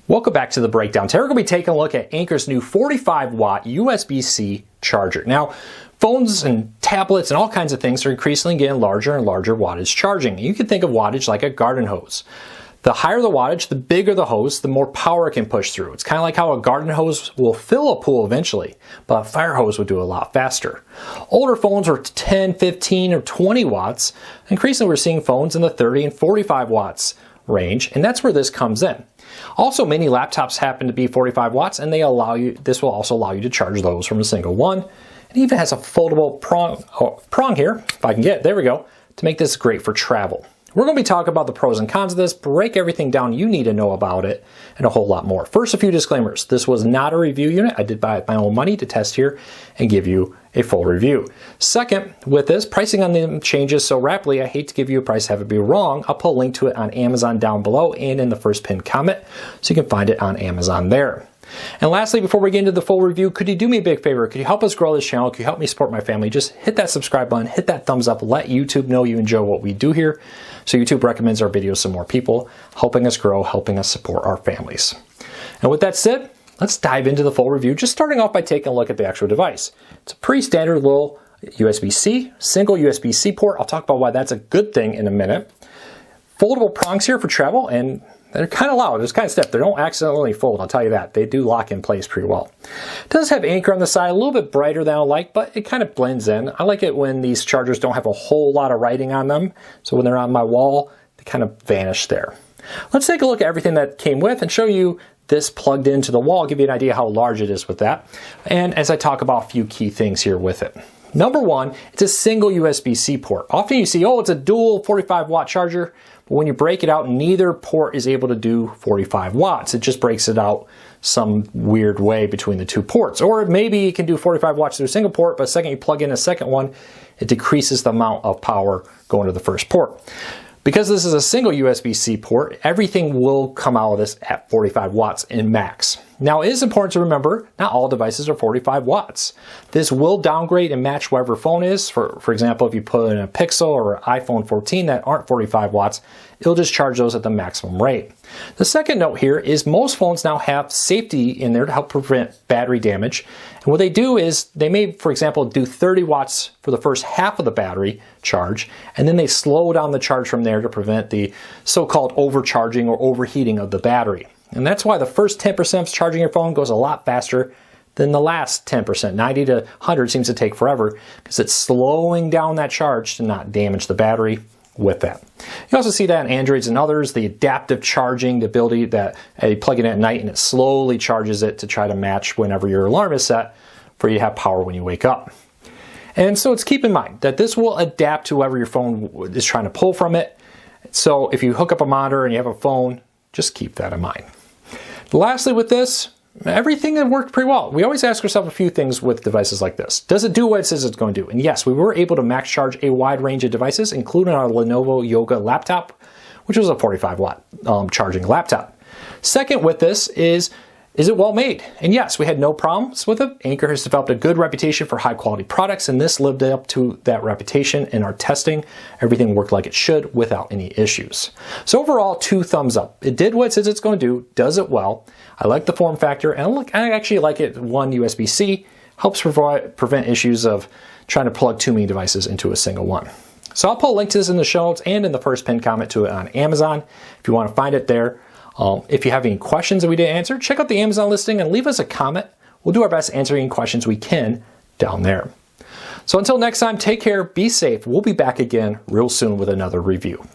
Welcome back to the breakdown. Today we're going to be taking a look at Anker's new 45-watt USB-C charger. Now, phones and tablets and all kinds of things are increasingly getting larger and larger wattage charging. You can think of wattage like a garden hose. The higher the wattage, the bigger the hose, the more power it can push through. It's kind of like how a garden hose will fill a pool eventually, but a fire hose would do it a lot faster. Older phones are 10, 15, or 20 watts. Increasingly, we're seeing phones in the 30 and 45 watts range, and that's where this comes in. Also, many laptops happen to be 45 watts, and this will also allow you to charge those from a single one. It even has a foldable prong here, if I can get it, there we go, to make this great for travel. We're going to be talking about the pros and cons of this, break everything down you need to know about it, and a whole lot more. First, a few disclaimers. This was not a review unit. I did buy my own money to test here and give you a full review. Second, with this, pricing on them changes so rapidly, I hate to give you a price, have it be wrong. I'll put a link to it on Amazon down below and in the first pinned comment, so you can find it on Amazon there. And lastly, before we get into the full review, could you do me a big favor? Could you help us grow this channel? Could you help me support my family? Just hit that subscribe button, hit that thumbs up, let YouTube know you enjoy what we do here, so YouTube recommends our videos to more people, helping us grow, helping us support our families. And with that said, let's dive into the full review, just starting off by taking a look at the actual device. It's a pretty standard little USB-C, single USB-C port. I'll talk about why that's a good thing in a minute. Foldable prongs here for travel, and they're kind of loud. It's kind of stiff. They don't accidentally fold, I'll tell you that. They do lock in place pretty well. It does have Anker on the side, a little bit brighter than I like, but it kind of blends in. I like it when these chargers don't have a whole lot of writing on them, so when they're on my wall, they kind of vanish there. Let's take a look at everything that came with and show you this plugged into the wall, give you an idea how large it is with that. And as I talk about a few key things here with it. Number one, it's a single USB-C port. Often you see, oh, it's a dual 45-watt charger, but when you break it out, neither port is able to do 45 watts. It just breaks it out some weird way between the two ports. Or maybe it can do 45 watts through a single port, but the second you plug in a second one, it decreases the amount of power going to the first port. Because this is a single USB-C port, everything will come out of this at 45 watts in max. Now, it is important to remember, not all devices are 45 watts. This will downgrade and match whatever phone is. For example, if you put in a Pixel or iPhone 14 that aren't 45 watts, it'll just charge those at the maximum rate. The second note here is most phones now have safety in there to help prevent battery damage. And what they do is they may, for example, do 30 watts for the first half of the battery charge, and then they slow down the charge from there to prevent the so-called overcharging or overheating of the battery. And that's why the first 10% of charging your phone goes a lot faster than the last 10%. 90 to 100 seems to take forever because it's slowing down that charge to not damage the battery with that. You also see that in Androids and others, the adaptive charging, the ability that you plug it at night and it slowly charges it to try to match whenever your alarm is set for you to have power when you wake up. And so it's keep in mind that this will adapt to whoever your phone is trying to pull from it. So if you hook up a monitor and you have a phone, just keep that in mind. Lastly with this, everything that worked pretty well. We always ask ourselves a few things with devices like this. Does it do what it says it's going to do? And yes, we were able to max charge a wide range of devices, including our Lenovo Yoga laptop, which was a 45-watt charging laptop. Second with this is it well made? And yes, we had no problems with it. Anker has developed a good reputation for high quality products, and this lived up to that reputation in our testing. Everything worked like it should without any issues. So overall, 2 thumbs up. It did what it says it's going to do, does it well. I like the form factor, and I actually like it. One USB-C helps prevent issues of trying to plug too many devices into a single one. So I'll put a link to this in the show notes and in the first pinned comment to it on Amazon if you want to find it there. If you have any questions that we didn't answer, check out the Amazon listing and leave us a comment. We'll do our best answering any questions we can down there. So until next time, take care, be safe. We'll be back again real soon with another review.